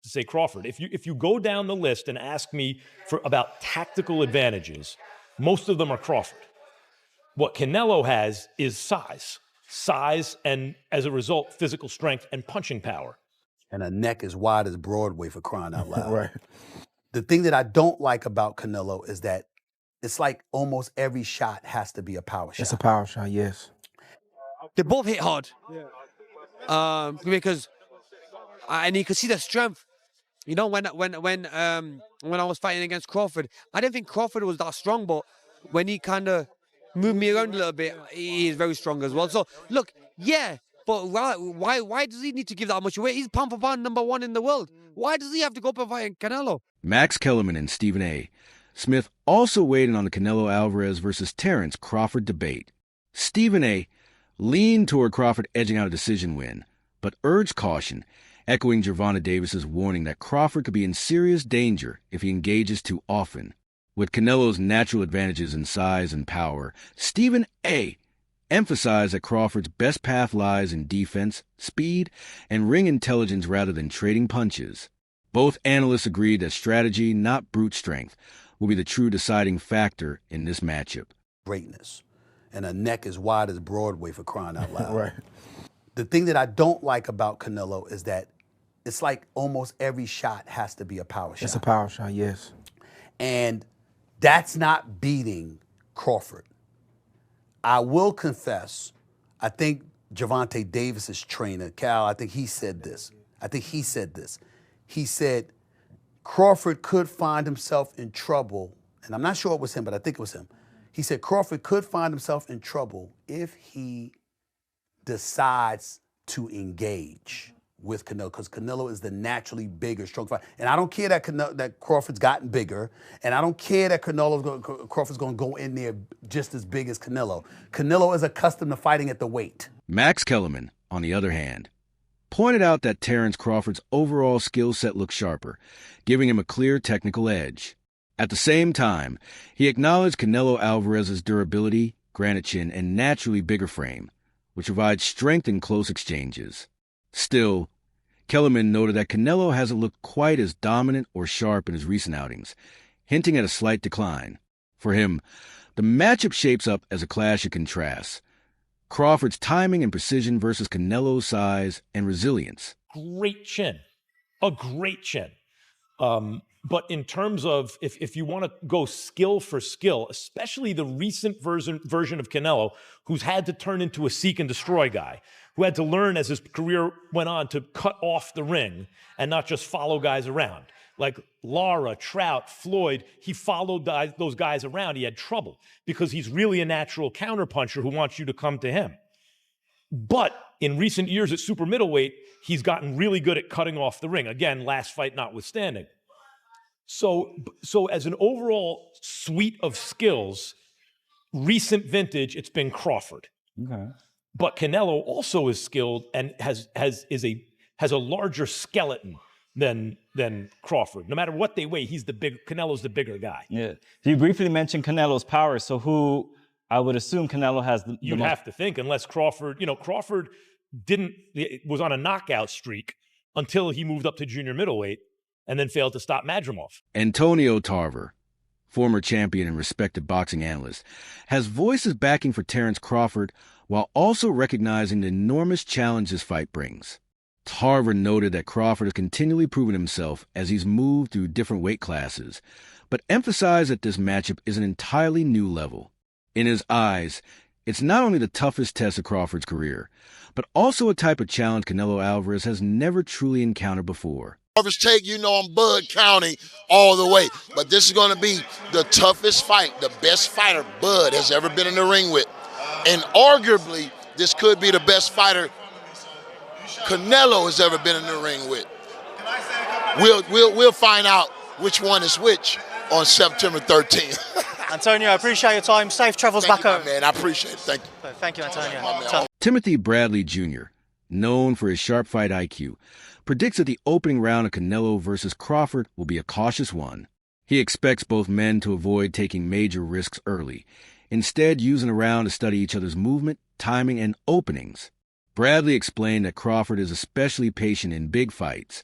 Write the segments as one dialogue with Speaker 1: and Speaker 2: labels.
Speaker 1: to say Crawford. If you go down the list and ask me about tactical advantages, most of them are Crawford. What Canelo has is size, and as a result, physical strength and punching power.
Speaker 2: And a neck as wide as Broadway, for crying out loud.
Speaker 3: Right.
Speaker 2: The thing that I don't like about Canelo is that it's like almost every shot has to be a power shot.
Speaker 3: It's a power shot, yes.
Speaker 4: They both hit hard. Because and you could see the strength. You know, when I was fighting against Crawford, I didn't think Crawford was that strong, but when he kind of moved me around a little bit, he is very strong as well. So look, yeah, but why does he need to give that much away? He's pound for pound #1 in the world. Why does he have to go up and fight Canelo?
Speaker 5: Max Kellerman and Stephen A. Smith also weighed in on the Canelo Alvarez versus Terence Crawford debate. Stephen A. leaned toward Crawford edging out a decision win, but urged caution, echoing Gervonta Davis's warning that Crawford could be in serious danger if he engages too often. With Canelo's natural advantages in size and power, Stephen A. emphasized that Crawford's best path lies in defense, speed, and ring intelligence rather than trading punches. Both analysts agreed that strategy, not brute strength, will be the true deciding factor in this matchup.
Speaker 2: Greatness. And a neck as wide as Broadway, for crying out loud.
Speaker 3: Right.
Speaker 2: The thing that I don't like about Canelo is that it's like almost every shot has to be a power shot.
Speaker 3: It's a power shot, yes.
Speaker 2: And that's not beating Crawford. I will confess, I think Gervonta Davis's trainer, Cal, I think he said this. He said Crawford could find himself in trouble, and I'm not sure it was him, but I think it was him. He said Crawford could find himself in trouble if he decides to engage with Canelo, because Canelo is the naturally bigger, strong fighter. And I don't care that Crawford's gotten bigger, and I don't care that Crawford's going to go in there just as big as Canelo. Canelo is accustomed to fighting at the weight.
Speaker 5: Max Kellerman, on the other hand, pointed out that Terence Crawford's overall skill set looked sharper, giving him a clear technical edge. At the same time, he acknowledged Canelo Alvarez's durability, granite chin, and naturally bigger frame, which provides strength in close exchanges. Still, Kellerman noted that Canelo hasn't looked quite as dominant or sharp in his recent outings, hinting at a slight decline. For him, the matchup shapes up as a clash of contrasts. Crawford's timing and precision versus Canelo's size and resilience.
Speaker 1: Great chin. A great chin. But in terms of, if you want to go skill for skill, especially the recent version of Canelo, who's had to turn into a seek and destroy guy, who had to learn as his career went on to cut off the ring and not just follow guys around. Like Lara, Trout, Floyd, he followed those guys around. He had trouble because he's really a natural counterpuncher who wants you to come to him. But in recent years at super middleweight, he's gotten really good at cutting off the ring. Again, last fight notwithstanding. So as an overall suite of skills, recent vintage, it's been Crawford.
Speaker 3: Okay.
Speaker 1: But Canelo also is skilled and has a larger skeleton than Crawford. No matter what they weigh, Canelo's the bigger guay.
Speaker 6: Yeah. You briefly mentioned Canelo's power, so who I would assume Canelo has the
Speaker 1: You'd have to think, unless Crawford was on a knockout streak until he moved up to junior middleweight and then failed to stop Madrimov.
Speaker 5: Antonio Tarver, former champion and respected boxing analyst, has voiced his backing for Terence Crawford while also recognizing the enormous challenge this fight brings. Tarver noted that Crawford has continually proven himself as he's moved through different weight classes, but emphasized that this matchup is an entirely new level. In his eyes, it's not only the toughest test of Crawford's career, but also a type of challenge Canelo Alvarez has never truly encountered before.
Speaker 7: Crawford's take, I'm Bud County all the way. But this is going to be the toughest fight, the best fighter Bud has ever been in the ring with. And arguably, this could be the best fighter Canelo has ever been in the ring with. We'll find out which one is which on September 13th.
Speaker 8: Antonio, I appreciate your time. Safe travels back home.
Speaker 7: Man, I appreciate it. Thank you.
Speaker 8: Thank you, Antonio.
Speaker 5: Timothy Bradley Jr., known for his sharp fight IQ, predicts that the opening round of Canelo versus Crawford will be a cautious one. He expects both men to avoid taking major risks early, instead using a round to study each other's movement, timing, and openings. Bradley explained that Crawford is especially patient in big fights,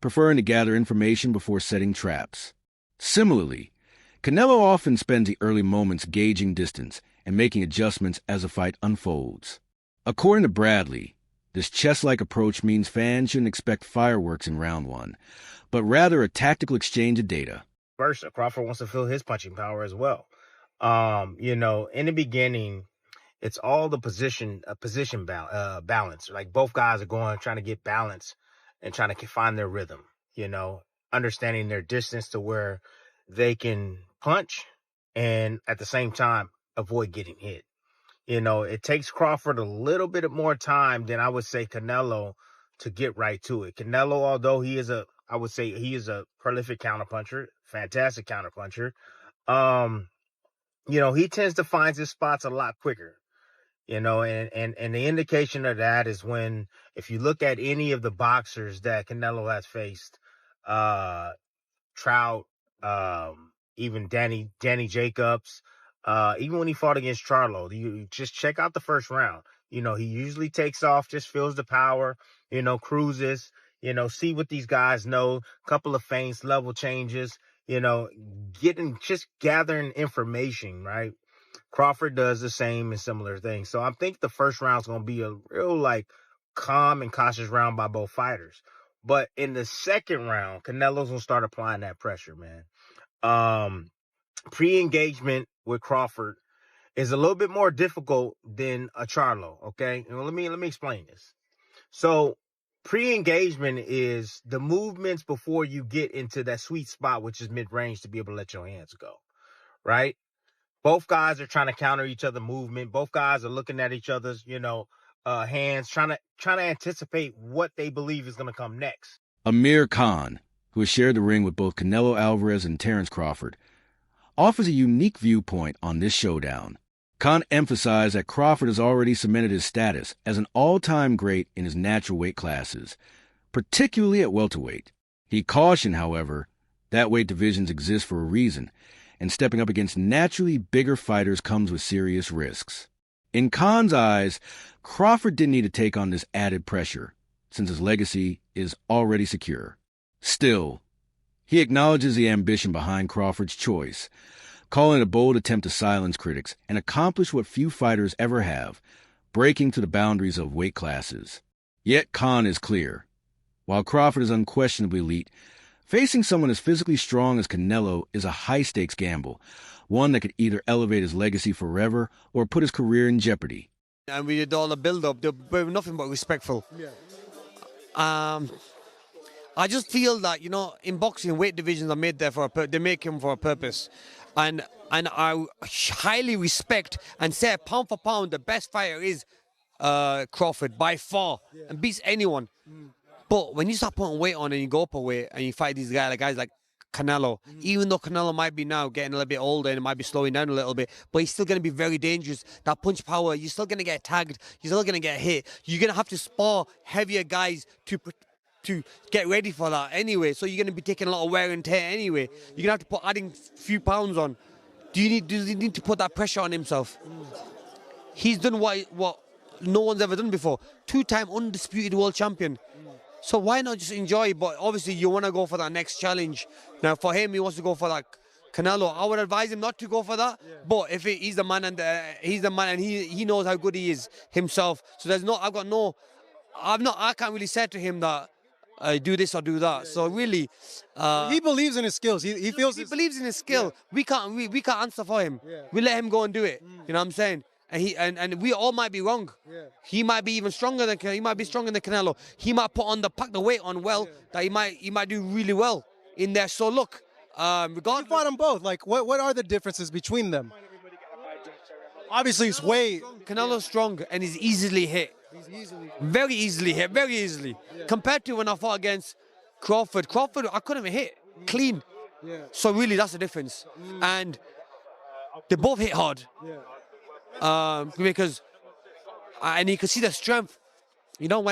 Speaker 5: preferring to gather information before setting traps. Similarly, Canelo often spends the early moments gauging distance and making adjustments as the fight unfolds. According to Bradley, this chess-like approach means fans shouldn't expect fireworks in round one, but rather a tactical exchange of data.
Speaker 9: First, Crawford wants to feel his punching power as well. In the beginning, it's all the position balance. Like both guys are trying to get balance and trying to find their rhythm, understanding their distance to where they can punch and at the same time avoid getting hit. It takes Crawford a little bit more time than I would say Canelo to get right to it. Canelo, although he is a prolific counterpuncher, fantastic counterpuncher, he tends to find his spots a lot quicker. And the indication of that is if you look at any of the boxers that Canelo has faced, Trout, even Danny Jacobs, even when he fought against Charlo, you just check out the first round. He usually takes off, just feels the power, cruises, see what these guys know, couple of feints, level changes, gathering information, right? Crawford does the same and similar things. So I think the first round is going to be a real calm and cautious round by both fighters. But in the second round, Canelo's going to start applying that pressure, man. Pre-engagement with Crawford is a little bit more difficult than a Charlo, okay? And let me explain this. So pre-engagement is the movements before you get into that sweet spot, which is mid-range, to be able to let your hands go, right? Both guys are trying to counter each other's movement. Both guys are looking at each other's, hands, trying to anticipate what they believe is going to come next.
Speaker 5: Amir Khan, who has shared the ring with both Canelo Alvarez and Terence Crawford, offers a unique viewpoint on this showdown. Khan emphasized that Crawford has already cemented his status as an all-time great in his natural weight classes, particularly at welterweight. He cautioned, however, that weight divisions exist for a reason, and stepping up against naturally bigger fighters comes with serious risks. In Khan's eyes, Crawford didn't need to take on this added pressure, since his legacy is already secure. Still, he acknowledges the ambition behind Crawford's choice, calling it a bold attempt to silence critics and accomplish what few fighters ever have, breaking to the boundaries of weight classes. Yet Khan is clear. While Crawford is unquestionably elite, facing someone as physically strong as Canelo is a high-stakes gamble, one that could either elevate his legacy forever or put his career in jeopardy.
Speaker 4: And we did all the build-up. They were nothing but respectful. Yeah. I just feel that, in boxing, weight divisions are made there they make them for a purpose. And I highly respect and say pound for pound, the best fighter is Crawford by far, and beats anyone. But when you start putting weight on and you go up a weight and you fight these guys like Canelo, even though Canelo might be now getting a little bit older and it might be slowing down a little bit, but he's still going to be very dangerous. That punch power, you're still going to get tagged, you're still going to get hit. You're going to have to spar heavier guys to get ready for that anyway. So you're going to be taking a lot of wear and tear anyway. You're going to have to adding a few pounds on. Does he need to put that pressure on himself? He's done what no one's ever done before. 2-time undisputed world champion. So why not just enjoy? But obviously you want to go for that next challenge. Now for him, he wants to go for that Canelo. I would advise him not to go for that. Yeah. But if he's the man and he knows how good he is himself. So I can't really say to him that do this or do that. So really,
Speaker 10: he believes in his skills. He feels
Speaker 4: he believes in his skill. Yeah. We can't answer for him. Yeah. We let him go and do it. You know what I'm saying? And we all might be wrong. Yeah. He might be even stronger than Canelo. He might pack the weight on well. Yeah. That he might do really well in there. So look, regardless,
Speaker 10: you fought them both. Like what are the differences between them? Obviously, it's way
Speaker 4: Canelo's strong and he's easily hit. Very easily hit. Yeah. Compared to when I fought against Crawford, I couldn't even hit clean. Yeah. So really, that's the difference. And they both hit hard. Yeah. Because and you can see the strength. When I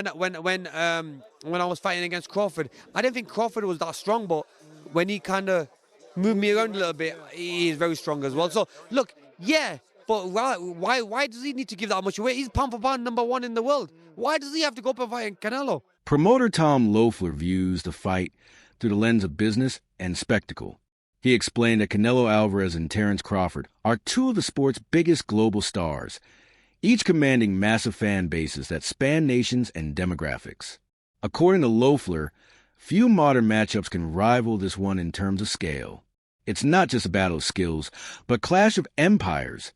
Speaker 4: was fighting against Crawford, I didn't think Crawford was that strong, but when he kind of moved me around a little bit, he is very strong as well. So look, yeah, but why does he need to give that much weight? He's pound for pound #1 in the world. Why does he have to go up and fight Canelo?
Speaker 5: Promoter Tom Lafler views the fight through the lens of business and spectacle. He explained that Canelo Alvarez and Terence Crawford are two of the sport's biggest global stars, each commanding massive fan bases that span nations and demographics. According to Lafler, few modern matchups can rival this one in terms of scale. It's not just a battle of skills, but clash of empires.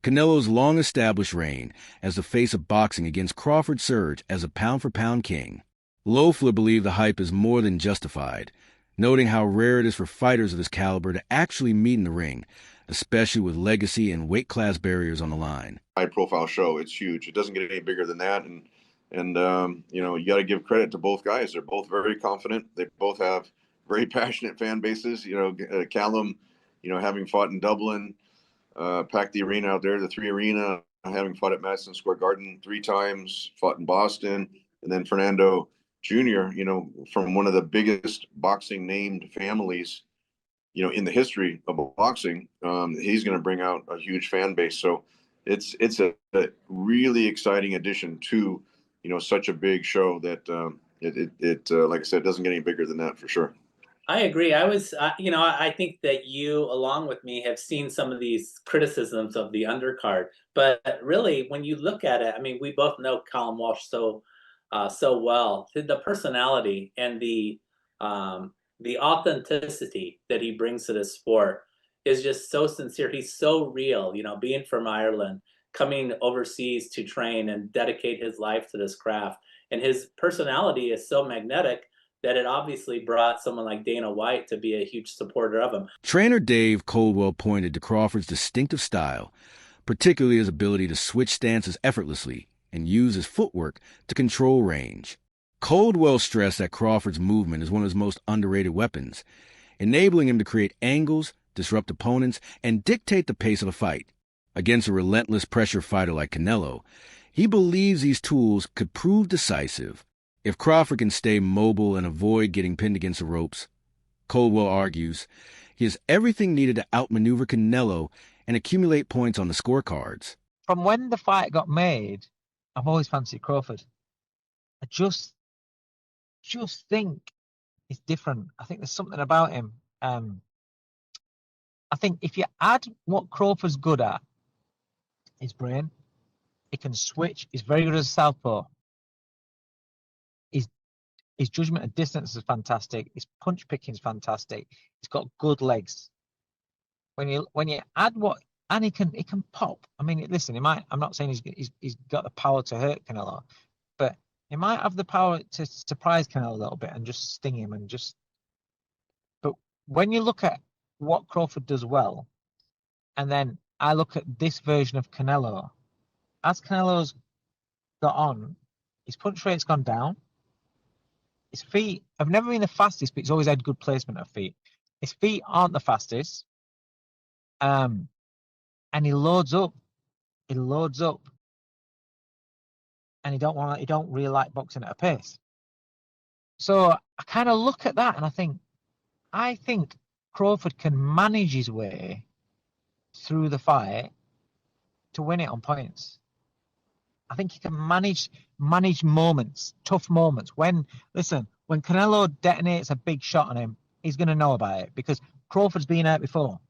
Speaker 5: Canelo's long-established reign as the face of boxing against Crawford's surge as a pound-for-pound king. Lafler believed the hype is more than justified, noting how rare it is for fighters of this caliber to actually meet in the ring, especially with legacy and weight class barriers on the line.
Speaker 11: High-profile show. It's huge. It doesn't get any bigger than that, and you got to give credit to both guys. They're both very confident. They both have very passionate fan bases. Callum, having fought in Dublin, packed the arena out there, the 3 Arena, having fought at Madison Square Garden 3 times, fought in Boston, and then Fernando Jr., from one of the biggest boxing named families, in the history of boxing. He's going to bring out a huge fan base. So it's a really exciting addition to, such a big show that like I said, doesn't get any bigger than that for sure.
Speaker 12: I agree. I think that you, along with me, have seen some of these criticisms of the undercard. But really, when you look at it, I mean, we both know Callum Walsh so well. The personality and the authenticity that he brings to this sport is just so sincere. He's so real. Being from Ireland, coming overseas to train and dedicate his life to this craft, and his personality is so magnetic that it obviously brought someone like Dana White to be a huge supporter of him.
Speaker 5: Trainer Dave Coldwell pointed to Crawford's distinctive style, particularly his ability to switch stances effortlessly and use his footwork to control range. Coldwell stressed that Crawford's movement is one of his most underrated weapons, enabling him to create angles, disrupt opponents, and dictate the pace of a fight. Against a relentless pressure fighter like Canelo, he believes these tools could prove decisive. If Crawford can stay mobile and avoid getting pinned against the ropes, Coldwell argues, he has everything needed to outmaneuver Canelo and accumulate points on the scorecards.
Speaker 13: From when the fight got made, I've always fancied Crawford. I just think it's different. I think there's something about him. I think if you add what Crawford's good at, his brain, he can switch. He's very good as a southpaw. His judgment at distance is fantastic. His punch picking is fantastic. He's got good legs. When you add what, and he can pop. I mean, listen, I'm not saying he's got the power to hurt Canelo, but he might have the power to surprise Canelo a little bit and just sting him But when you look at what Crawford does well, and then I look at this version of Canelo, as Canelo's got on, his punch rate's gone down. His feet have never been the fastest, but he's always had good placement of feet. His feet aren't the fastest. And he loads up. And he don't really like boxing at a pace. So I kind of look at that and I think Crawford can manage his way through the fight to win it on points. I think he can manage moments, tough moments. When Canelo detonates a big shot on him, he's going to know about it because Crawford's been hurt before.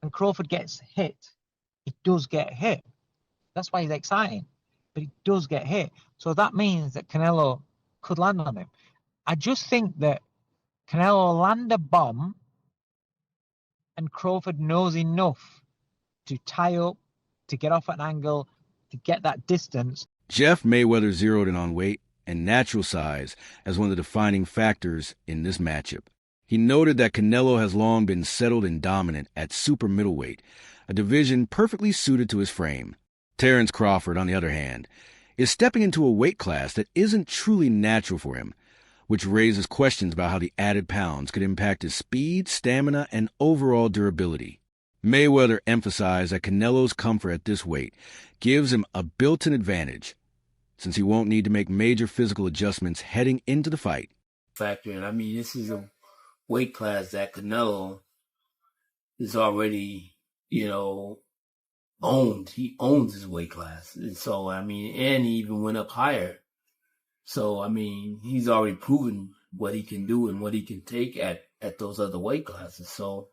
Speaker 13: And Crawford gets hit. He does get hit. That's why he's exciting. But he does get hit. So that means that Canelo could land on him. I just think that Canelo will land a bomb and Crawford knows enough to tie up, to get off at an angle, to get that distance.
Speaker 5: Jeff Mayweather zeroed in on weight and natural size as one of the defining factors in this matchup. He noted that Canelo has long been settled and dominant at super middleweight, a division perfectly suited to his frame. Terence Crawford, on the other hand, is stepping into a weight class that isn't truly natural for him, which raises questions about how the added pounds could impact his speed, stamina, and overall durability. Mayweather emphasized that Canelo's comfort at this weight gives him a built-in advantage, since he won't need to make major physical adjustments heading into the fight.
Speaker 14: Factor in. I mean, this is a weight class that Canelo is already, owned. He owns his weight class. And so, and he even went up higher So, I mean, he's already proven what he can do and what he can take at those other weight classes. So,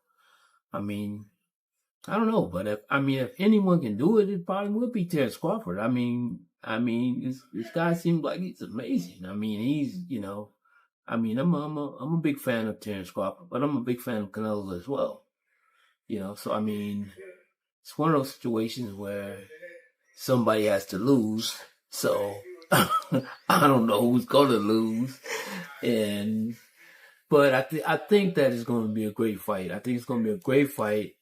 Speaker 14: I mean, I don't know, but if anyone can do it, it probably would be Terence Crawford. I mean, this guy seems like he's amazing. I mean, he's, I'm a big fan of Terence Crawford, but I'm a big fan of Canelo as well. So I mean, it's one of those situations where somebody has to lose. So I don't know who's gonna lose, but I think that it's going to be a great fight. I think it's going to be a great fight.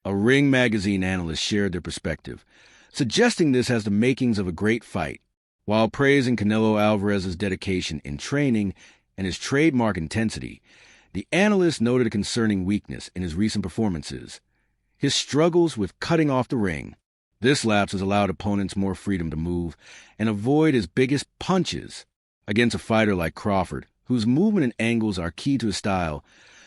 Speaker 5: A Ring magazine analyst shared their perspective, suggesting this has the makings of a great fight, while praising Canelo Alvarez's dedication in training and his trademark intensity. The analyst noted a concerning weakness in his recent performances: his struggles with cutting off the ring. This lapse has allowed opponents more freedom to move and avoid his biggest punches. Against a fighter like Crawford, whose movement and angles are key to his style,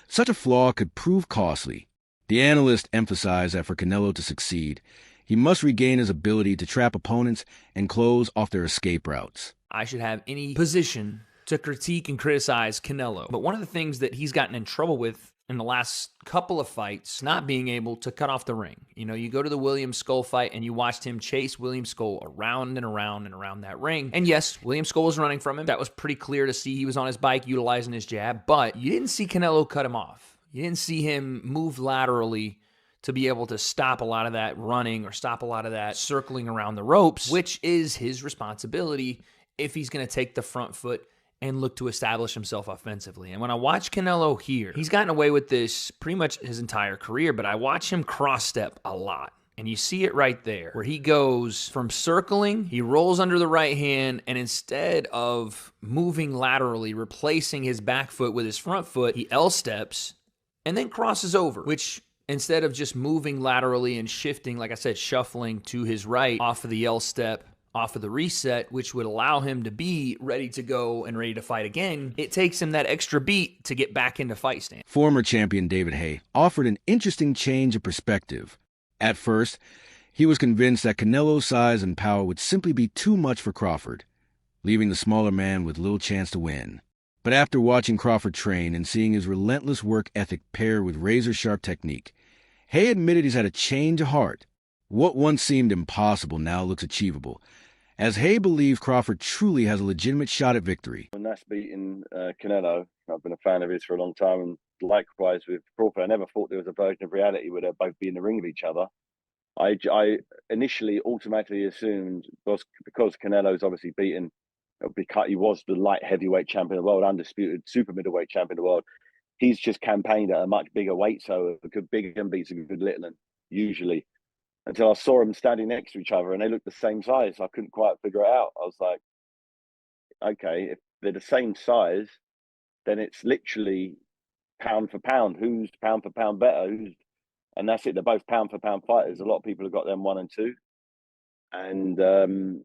Speaker 5: such a flaw could prove costly. The analyst emphasized that for Canelo to succeed, he must regain his ability to trap opponents and close off their escape routes.
Speaker 15: I should have any position to critique and criticize Canelo. But one of the things that he's gotten in trouble with in the last couple of fights, not being able to cut off the ring. You go to the William Skull fight and you watched him chase William Skull around and around and around that ring. And yes, William Skull was running from him. That was pretty clear to see. He was on his bike utilizing his jab, but you didn't see Canelo cut him off. You didn't see him move laterally to be able to stop a lot of that running or stop a lot of that circling around the ropes, which is his responsibility if he's going to take the front foot and look to establish himself offensively. And when I watch Canelo here, he's gotten away with this pretty much his entire career, but I watch him cross-step a lot. And you see it right there, where he goes from circling, he rolls under the right hand, and instead of moving laterally, replacing his back foot with his front foot, he L-steps and then crosses over, which instead of just moving laterally and shifting, like I said, shuffling to his right off of the L-step, off of the reset, which would allow him to be ready to go and ready to fight again, it takes him that extra beat to get back into fight stance.
Speaker 5: Former champion David Haye offered an interesting change of perspective. At first, he was convinced that Canelo's size and power would simply be too much for Crawford, leaving the smaller man with little chance to win. But after watching Crawford train and seeing his relentless work ethic paired with razor-sharp technique, Haye admitted he's had a change of heart. What once seemed impossible now looks achievable, as Haye believes Crawford truly has a legitimate shot at victory.
Speaker 16: And that's beating Canelo. I've been a fan of his for a long time, and likewise with Crawford. I never thought there was a version of reality where they'd both be in the ring of each other. I initially automatically assumed, because Canelo's obviously beaten, because he was the light heavyweight champion of the world, undisputed super middleweight champion of the world. He's just campaigned at a much bigger weight, so a good big and beats a good little one, usually. Until I saw them standing next to each other and they looked the same size. I couldn't quite figure it out. I was like, okay, if they're the same size, then it's literally pound for pound. Who's pound for pound better? And that's it. They're both pound for pound fighters. A lot of people have got them 1 and 2. And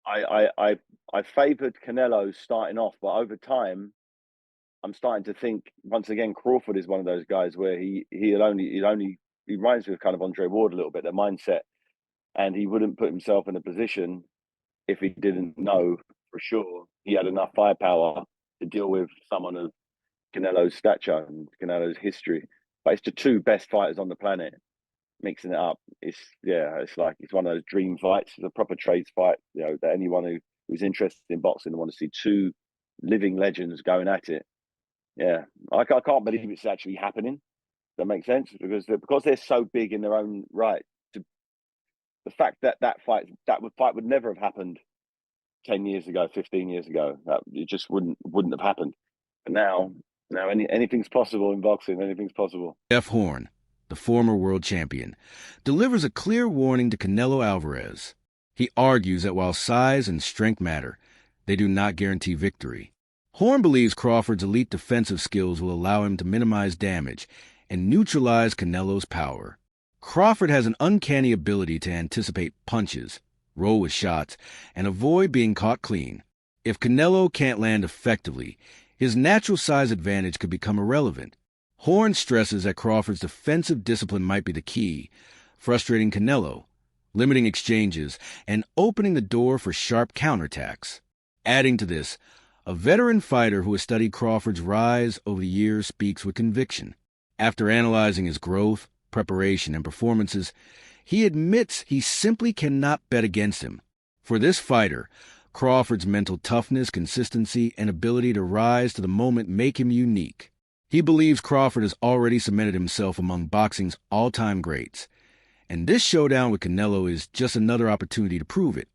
Speaker 16: I favoured Canelo starting off, but over time, I'm starting to think once again Crawford is one of those guys where he reminds me of kind of Andre Ward a little bit, their mindset, and he wouldn't put himself in a position if he didn't know for sure he had enough firepower to deal with someone of Canelo's stature and Canelo's history. But it's the two best fighters on the planet mixing it up. It's like it's one of those dream fights. It's a proper trades fight, that anyone who's interested in boxing want to see two living legends going at it. Yeah, I can't believe it's actually happening. That makes sense, because they're so big in their own right. The fact that fight would never have happened 10 years ago, 15 years ago. It just wouldn't have happened. But now anything's possible in boxing. Anything's possible.
Speaker 5: Jeff Horn, the former world champion, delivers a clear warning to Canelo Alvarez. He argues that while size and strength matter, they do not guarantee victory. Horn believes Crawford's elite defensive skills will allow him to minimize damage and neutralize Canelo's power. Crawford has an uncanny ability to anticipate punches, roll with shots, and avoid being caught clean. If Canelo can't land effectively, his natural size advantage could become irrelevant. Horn stresses that Crawford's defensive discipline might be the key, frustrating Canelo, limiting exchanges, and opening the door for sharp counterattacks. Adding to this, a veteran fighter who has studied Crawford's rise over the years speaks with conviction. After analyzing his growth, preparation, and performances, he admits he simply cannot bet against him. For this fighter, Crawford's mental toughness, consistency, and ability to rise to the moment make him unique. He believes Crawford has already cemented himself among boxing's all-time greats, and this showdown with Canelo is just another opportunity to prove it.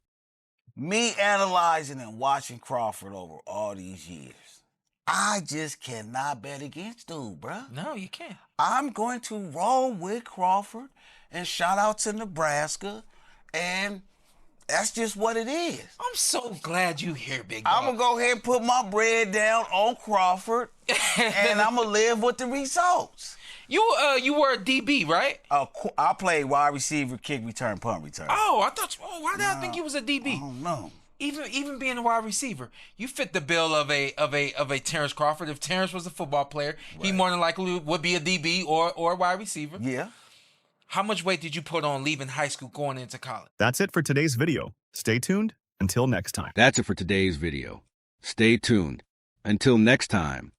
Speaker 17: Me analyzing and watching Crawford over all these years, I just cannot bet against dude, bruh.
Speaker 18: No, you can't.
Speaker 17: I'm going to roll with Crawford, and shout out to Nebraska, and that's just what it is.
Speaker 18: I'm so glad you here, big dog.
Speaker 17: I'm going to go ahead and put my bread down on Crawford, and I'm going to live with the results.
Speaker 18: You were a DB, right?
Speaker 17: I played wide receiver, kick return, punt return.
Speaker 18: Oh, I thought. Why did I think you was a DB?
Speaker 17: I don't know.
Speaker 18: Even being a wide receiver, you fit the bill of a Terence Crawford. If Terence was a football player, he more than likely would be a DB or a wide receiver.
Speaker 17: Yeah.
Speaker 18: How much weight did you put on leaving high school going into college?
Speaker 19: That's it for today's video. Stay tuned until next time.
Speaker 5: That's it for today's video. Stay tuned. Until next time.